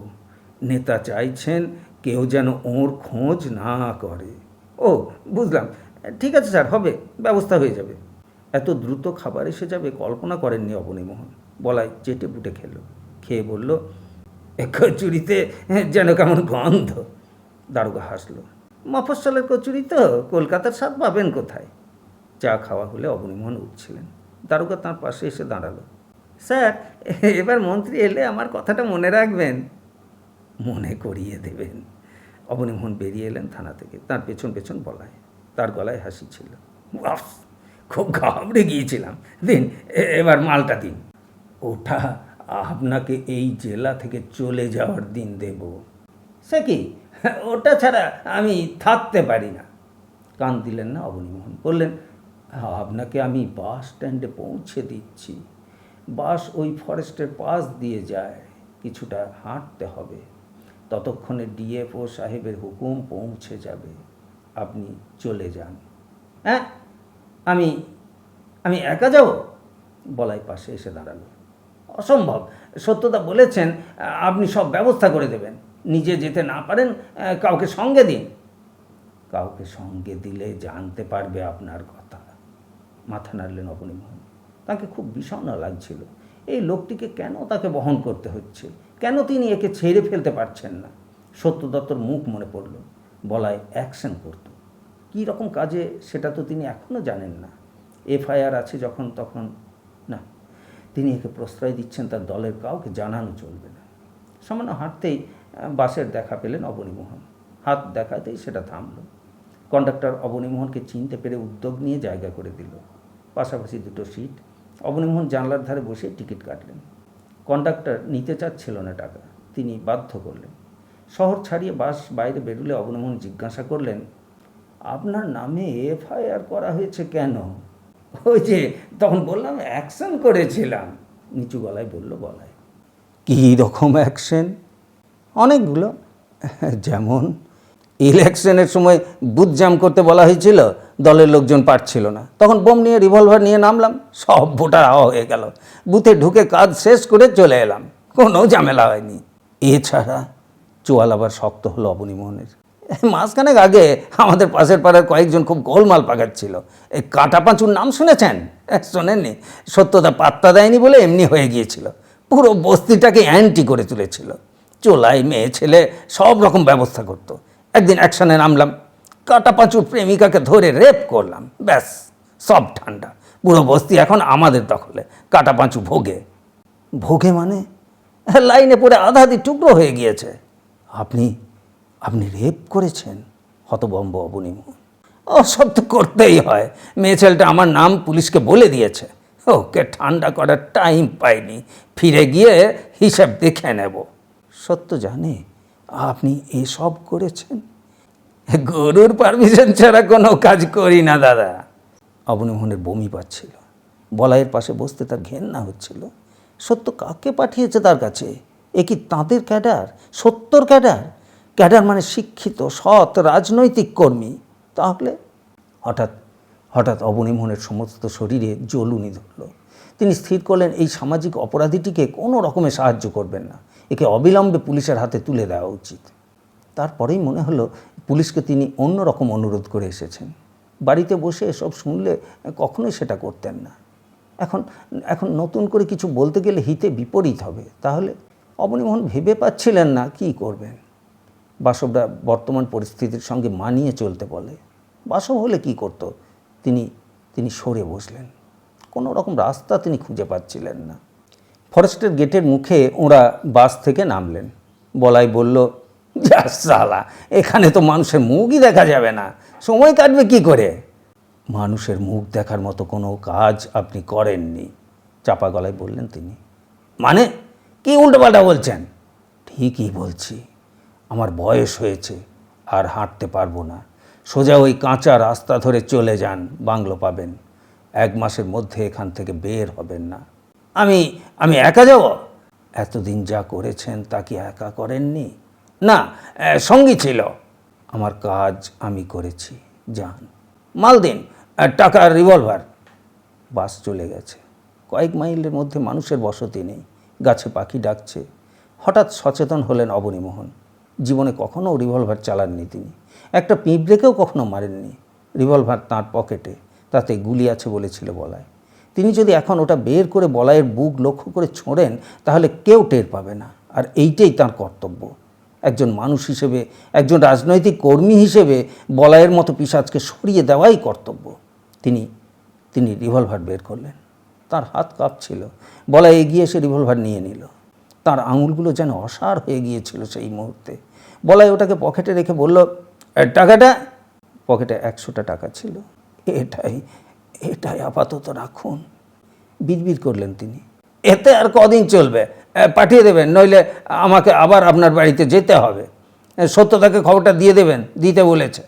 নেতা চাইছেন কেউ যেন ওর খোঁজ না করে। ও বুঝলাম, ঠিক আছে স্যার, হবে, ব্যবস্থা হয়ে যাবে। এত দ্রুত খাবার এসে যাবে কল্পনা করেননি অবনীমোহন। বলাই চেটে পুটে খেয়ে বলল, কচুরিতে যেন কেমন গন্ধ। দারোগা হাসল। মফস্বলের কচুরি তো, কলকাতার স্বাদ পাবেন কোথায়? চা খাওয়া হলে অবনীমোহন উঠছিলেন। দারোগা তাঁর পাশে এসে দাঁড়ালো। স্যার, এবার মন্ত্রী এলে আমার কথাটা মনে রাখবেন। মনে করিয়ে দেবেন। অবনীমোহন বেরিয়ে এলেন থানা থেকে। তার পেছন পেছন বলায়। তার গলায় হাসি ছিল। বাস, খুব ঘাবড়ে গিয়েছিলাম। দিন, এবার মালটা দিন। ওটা আপনাকে এই জেলা থেকে চলে যাওয়ার দিন দেব। সে কি, ওটা ছাড়া আমি থাকতে পারি না। কান দিলেন না অবনীমোহন। বললেন, আপনাকে আমি বাস স্ট্যান্ডে পৌঁছে দিচ্ছি। বাস ওই ফরেস্টের পাশ দিয়ে যায়, কিছুটা হাঁটতে হবে। ততক্ষণে ডিএফও সাহেবের হুকুম পৌঁছে যাবে, আপনি চলে যান। হ্যাঁ, আমি আমি একা যাব? বলাই পাশে এসে দাঁড়ালো। অসম্ভব। সত্যতা বলেছেন আপনি সব ব্যবস্থা করে দেবেন। নিজে যেতে না পারেন, কাউকে সঙ্গে দিন। কাউকে সঙ্গে দিলে জানতে পারবে আপনার কথা। মাথা নাড়লেন অবনীমোহন। তাকে খুব বিষণ্ণ লাগছিল। এই লোকটিকে কেন তাকে বহন করতে হচ্ছে? কেন তিনি একে ছেড়ে ফেলতে পারছেন না? সত্যদত্তর মুখ মনে পড়ল। বলায় অ্যাকশন করত। কী রকম কাজে সেটা তো তিনি এখনও জানেন না। এফআইআর আছে যখন তখন না, তিনি একে প্রশ্রয় দিচ্ছেন তার দলের কাউকে জানানো চলবে না। সামান্য হাঁটতেই বাসের দেখা পেলেন অবনীমোহন। হাত দেখাতেই সেটা থামল। কন্ডাক্টর অবনীমোহনকে চিনতে পেরে উদ্যোগ নিয়ে জায়গা করে দিল। পাশাপাশি দুটো সিট। অবনীমোহন জানলার ধারে বসে টিকিট কাটলেন। কন্ডাক্টর নিতে চাচ্ছিল না টাকা, তিনি বাধ্য করলেন। শহর ছাড়িয়ে বাস বাইরে বেরুলে অবনীমোহন জিজ্ঞাসা করলেন, আপনার নামে এফআইআর করা হয়েছে কেন? ওই যে তখন বললাম অ্যাকশন করেছিলাম, নিচু গলায় বলল বলায়। কী রকম অ্যাকশন? অনেকগুলো। যেমন ইলেকশনের সময় বুথ জ্যাম করতে বলা হয়েছিল, দলের লোকজন পারছিল না, তখন বোম নিয়ে রিভলভার নিয়ে নামলাম, সব ভোটার হাওয়া হয়ে গেল। বুথে ঢুকে কাজ শেষ করে চলে এলাম, কোনো ঝামেলা হয়নি। এছাড়া চোয়াল আবার শক্ত হলো অবনীমোহনের। মাসখানেক আগে আমাদের পাশের পাড়ার কয়েকজন খুব গোলমাল পাকাচ্ছিল। এই কাঁটাপাঁচুর নাম শুনেছেন? শোনেননি? সত্যতা পাত্তা দেয়নি বলে এমনি হয়ে গিয়েছিল। পুরো বস্তিটাকে অ্যান্টি করে তুলেছিল। চোলাই মেয়ে ছেলে সব রকম ব্যবস্থা করতো। একদিন অ্যাকশনে নামলাম, কাঁটাপাঁচুর প্রেমিকাকে ধরে রেপ করলাম। ব্যাস, সব ঠান্ডা। পুরো বস্তি এখন আমাদের দখলে। কাঁটাপাঁচু ভোগে। ভোগে মানে? লাইনে পড়ে আধা আধি টুকরো হয়ে গিয়েছে। আপনি আপনি রেপ করেছেন? হতভম্ব অবনীমোহন। ও সব তো করতেই হয়। মেয়ে ছেলেটা আমার নাম পুলিশকে বলে দিয়েছে। ওকে ঠান্ডা করার টাইম পাইনি। ফিরে গিয়ে হিসাব দেখে নেব। সত্য জানে আপনি এসব করেছেন? গরুর পারমিশন ছাড়া কোনো কাজ করি না দাদা। অবনীমোহনের বমি পাচ্ছিল। বলাইয়ের পাশে বসতে তার ঘেন্না হচ্ছিল। সত্য কাকে পাঠিয়েছে তার কাছে? এ কি তাঁদের ক্যাডার? সত্যর ক্যাডার? ক্যাডার মানে শিক্ষিত, সৎ, রাজনৈতিক কর্মী। তাহলে হঠাৎ হঠাৎ অবনীমোহনের সমস্ত শরীরে জ্বলুনি ধরল। তিনি স্থির করলেন এই সামাজিক অপরাধীটিকে কোনো রকমে সাহায্য করবেন না। একে অবিলম্বে পুলিশের হাতে তুলে দেওয়া উচিত। তারপরেই মনে হলো পুলিশকে তিনি অন্য রকম অনুরোধ করে এসেছেন। বাড়িতে বসে এসব শুনলে কখনোই সেটা করতেন না। এখন এখন নতুন করে কিছু বলতে গেলে হিতে বিপরীত হবে। তাহলে অবনীমোহন ভেবে পাচ্ছিলেন না কী করবেন। বাসবরা বর্তমান পরিস্থিতির সঙ্গে মানিয়ে চলতে বলে। বাসব হলে কি করত? তিনি সরে বসলেন। কোনো রকম রাস্তা তিনি খুঁজে পাচ্ছিলেন না। ফরেস্টের গেটের মুখে ওরা বাস থেকে নামলেন। বলাই বলল, যা সালা, এখানে তো মানুষের মুখই দেখা যাবে না, সময় কাটবে কি করে? মানুষের মুখ দেখার মতো কোনো কাজ আপনি করেননি, চাপা গলায় বললেন তিনি। মানে কি উল্টোপাল্টা বলছেন? ঠিকই বলছি। আমার বয়স হয়েছে, আর হাঁটতে পারবো না। সোজা ওই কাঁচা রাস্তা ধরে চলে যান, বাংলো পাবেন। 1 মাসের মধ্যে এখান থেকে বের হবেন না। আমি একা যাব? এতদিন যা করেছেন তা কি একা করেননি? না, সঙ্গী ছিল। আমার কাজ আমি করেছি, যান। মাল দিন, টাকা আর রিভলভার। বাস চলে গেছে। কয়েক মাইলের মধ্যে মানুষের বসতি নেই, গাছে পাখি ডাকছে। হঠাৎ সচেতন হলেন অবনীমোহন। জীবনে কখনও রিভলভার চালাননি তিনি। একটা পিঁপড়েকেও কখনো মারেননি। রিভলভার তাঁর পকেটে, তাতে গুলি আছে বলেছিল বলায়। তিনি যদি এখন ওটা বের করে বলাইয়ের বুক লক্ষ্য করে ছোঁড়েন, তাহলে কেউ টের পাবে না। আর এইটাই তাঁর কর্তব্য। একজন মানুষ হিসেবে, একজন রাজনৈতিক কর্মী হিসেবে বলাইয়ের মতো পিশাচকে সরিয়ে দেওয়াই কর্তব্য। তিনি তিনি রিভলভার বের করলেন। তার হাত কাঁপছিল। বলাই এগিয়ে এসে রিভলভার নিয়ে নিল। তার আঙুলগুলো যেন অসাড় হয়ে গিয়েছিল সেই মুহূর্তে। বলাই ওটাকে পকেটে রেখে বলল, টাকাটা? পকেটে 100টা টাকা ছিল। এটাই আপাতত রাখুন, বিড়বিড় করলেন তিনি। এতে আর কদিন চলবে? পাঠিয়ে দেবেন, নইলে আমাকে আবার আপনার বাড়িতে যেতে হবে। সত্যতাকে খবরটা দিয়ে দেবেন, দিতে বলেছে।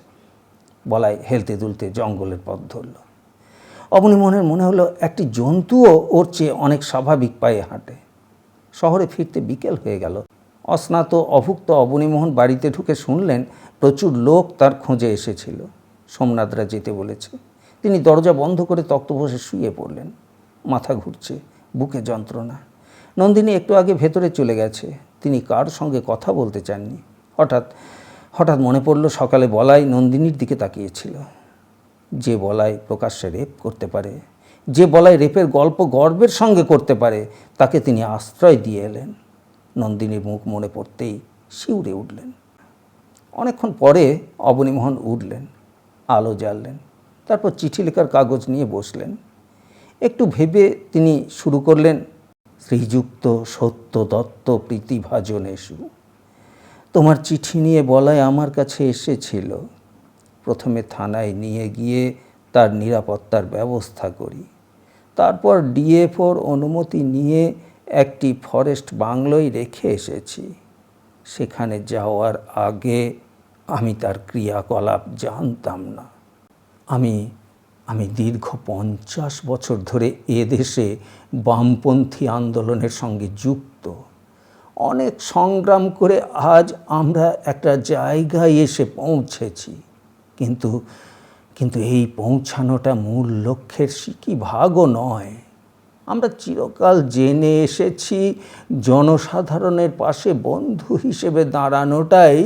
বলাই হেলতে দুলতে জঙ্গলের পথ ধরল। অবনীমোহনের মনে হলো একটি জন্তুও ওর চেয়ে অনেক স্বাভাবিক পায়ে হাঁটে। শহরে ফিরতে বিকেল হয়ে গেল। অস্নাত অভুক্ত অবনীমোহন বাড়িতে ঢুকে শুনলেন প্রচুর লোক তার খোঁজে এসেছিল। সোমনাথরা যেতে বলেছে। তিনি দরজা বন্ধ করে তক্তপোষে শুয়ে পড়লেন। মাথা ঘুরছে, বুকে যন্ত্রণা। নন্দিনী একটু আগে ভেতরে চলে গেছে। তিনি কার সঙ্গে কথা বলতে চাননি। হঠাৎ মনে পড়ল সকালে বলাই নন্দিনীর দিকে তাকিয়েছিল। যে বলাই প্রকাশ্যে রেপ করতে পারে, যে বলাই রেপের গল্প গর্বের সঙ্গে করতে পারে, তাকে তিনি আশ্রয় দিয়ে এলেন। নন্দিনীর মুখ মনে পড়তেই শিউরে উঠলেন। অনেকক্ষণ পরে অবনীমোহন উঠলেন, আলো জ্বাললেন, তারপর চিঠি লেখার কাগজ নিয়ে বসলেন। একটু ভেবে তিনি শুরু করলেন, শ্রীযুক্ত সত্য দত্ত প্রীতিভাজনেষু, তোমার চিঠি নিয়ে বলাই আমার কাছে এসেছিল। প্রথমে থানায় নিয়ে গিয়ে তার নিরাপত্তার ব্যবস্থা করি। তারপর ডিএফওর অনুমতি নিয়ে একটি ফরেস্ট বাংলোয় রেখে এসেছি। সেখানে যাওয়ার আগে আমি তার ক্রিয়াকলাপ জানতাম না। আমি দীর্ঘ 50 বছর ধরে এদেশে বামপন্থী আন্দোলনের সঙ্গে যুক্ত। অনেক সংগ্রাম করে আজ আমরা একটা জায়গায় এসে পৌঁছেছি। কিন্তু এই পৌঁছানোটা মূল লক্ষ্যের সিকি ভাগও নয়। আমরা চিরকাল জেনে এসেছি জনসাধারণের পাশে বন্ধু হিসেবে দাঁড়ানোটাই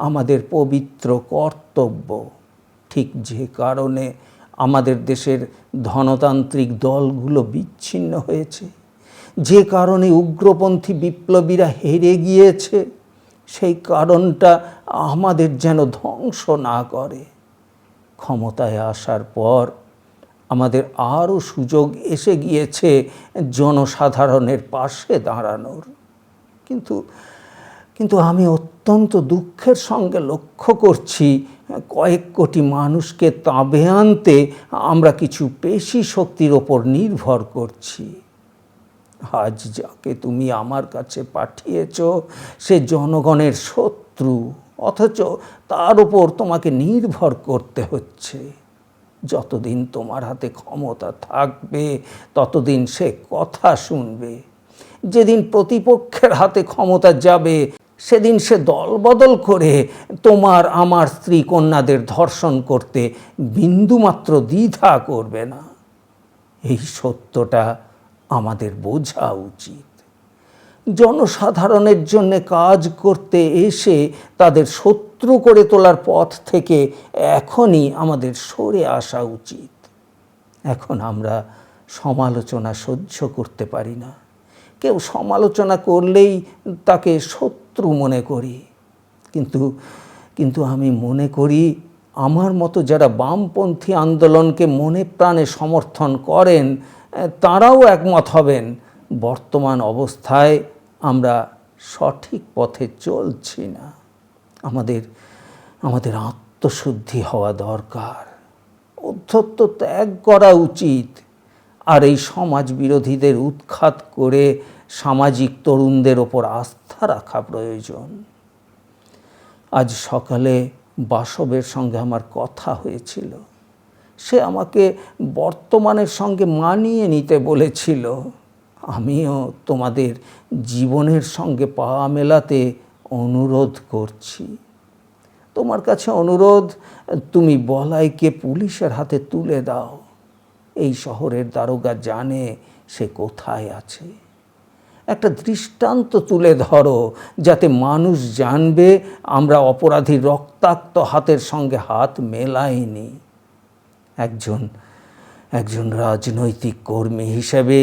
আমাদের পবিত্র কর্তব্য। ঠিক যে কারণে আমাদের দেশের ধনতান্ত্রিক দলগুলো বিচ্ছিন্ন হয়েছে, যে কারণে উগ্রপন্থী বিপ্লবীরা হেরে গিয়েছে, সেই কারণটা আমাদের যেন ধ্বংস না করে। ক্ষমতায় আসার পর আমাদের আরও সুযোগ এসে গিয়েছে জনসাধারণের পাশে দাঁড়ানোর। কিন্তু আমি অত্যন্ত দুঃখের সঙ্গে লক্ষ্য করছি, কয়েক কোটি মানুষকে তাবে আনতে আমরা কিছু পেশি শক্তির ওপর নির্ভর করছি। আজ যাকে তুমি আমার কাছে পাঠিয়েছ সে জনগণের শত্রু, অথচ তার ওপর তোমাকে নির্ভর করতে হচ্ছে। যতদিন তোমার হাতে ক্ষমতা থাকবে ততদিন সে কথা শুনবে। যেদিন প্রতিপক্ষের হাতে ক্ষমতা যাবে সেদিন সে দলবদল করে তোমার আমার স্ত্রী কন্যাদের ধর্ষণ করতে বিন্দুমাত্র দ্বিধা করবে না। এই সত্যটা আমাদের বোঝা উচিত। জনসাধারণের জন্য কাজ করতে এসে তাদের শত্রু করে তোলার পথ থেকে এখনই আমাদের সরে আসা উচিত। এখন আমরা সমালোচনা সহ্য করতে পারি না। কেউ সমালোচনা করলেই তাকে শত্রু মনে করি। কিন্তু আমি মনে করি আমার মতো যারা বামপন্থী আন্দোলনকে মনে প্রাণে সমর্থন করেন তারাও একমত হবেন, বর্তমান অবস্থায় আমরা সঠিক পথে চলছি না। আমাদের আত্মশুদ্ধি হওয়া দরকার, অধ্যত্ব ত্যাগ করা উচিত, আর এই সমাজ বিরোধীদের উৎখাত করে সামাজিক তরুণদের ওপর আস্থা রাখা প্রয়োজন। আজ সকালে বাসবের সঙ্গে আমার কথা হয়েছিল। সে আমাকে বর্তমানের সঙ্গে মানিয়ে নিতে বলেছিল। আমিও তোমাদের জীবনের সঙ্গে পা মেলাতে অনুরোধ করছি। তোমার কাছে অনুরোধ, তুমি বলাইকে পুলিশের হাতে তুলে দাও। এই শহরের দারোগা জানে সে কোথায় আছে। একটা দৃষ্টান্ত তুলে ধরো, যাতে মানুষ জানবে আমরা অপরাধীর রক্তাক্ত হাতের সঙ্গে হাত মেলাইনি। একজন রাজনৈতিক কর্মী হিসেবে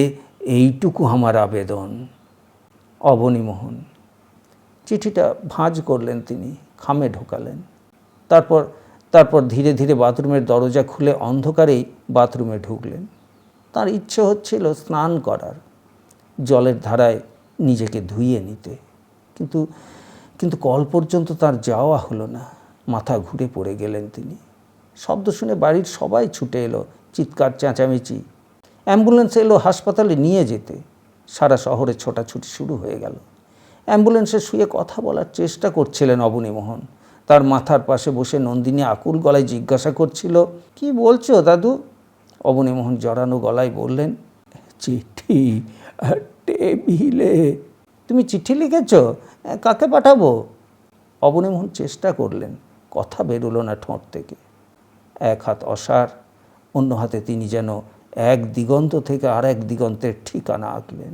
এইটুকু আমার আবেদন। অবনীমোহন। চিঠিটা ভাঁজ করলেন তিনি, খামে ঢোকালেন। তারপর ধীরে ধীরে বাথরুমের দরজা খুলে অন্ধকারেই বাথরুমে ঢুকলেন। তার ইচ্ছে হচ্ছিল স্নান করার, জলের ধারায় নিজেকে ধুইয়ে নিতে, কিন্তু কিন্তু কল পর্যন্ত তার যাওয়া হলো না। মাথা ঘুরে পড়ে গেলেন তিনি। শব্দ শুনে বাড়ির সবাই ছুটে এলো, চিৎকার চেঁচামেচি। অ্যাম্বুলেন্স এলো হাসপাতালে নিয়ে যেতে। সারা শহরে ছোটাছুটি শুরু হয়ে গেল। অ্যাম্বুলেন্সে শুয়ে কথা বলার চেষ্টা করছিলেন অবনীমোহন। তার মাথার পাশে বসে নন্দিনী আকুল গলায় জিজ্ঞাসা করছিল, কি বলছো দাদু? অবনীমোহন জড়ানো গলায় বললেন, চিঠি আর টেবিলে। তুমি চিঠি লিখেছ? কাকে পাঠাবো? অবনীমোহন চেষ্টা করলেন, কথা বেরোলো না ঠোঁট থেকে। এক হাত অসাড়, অন্য হাতে তিনি যেন এক দিগন্ত থেকে আর এক দিগন্তের ঠিকানা আঁকলেন।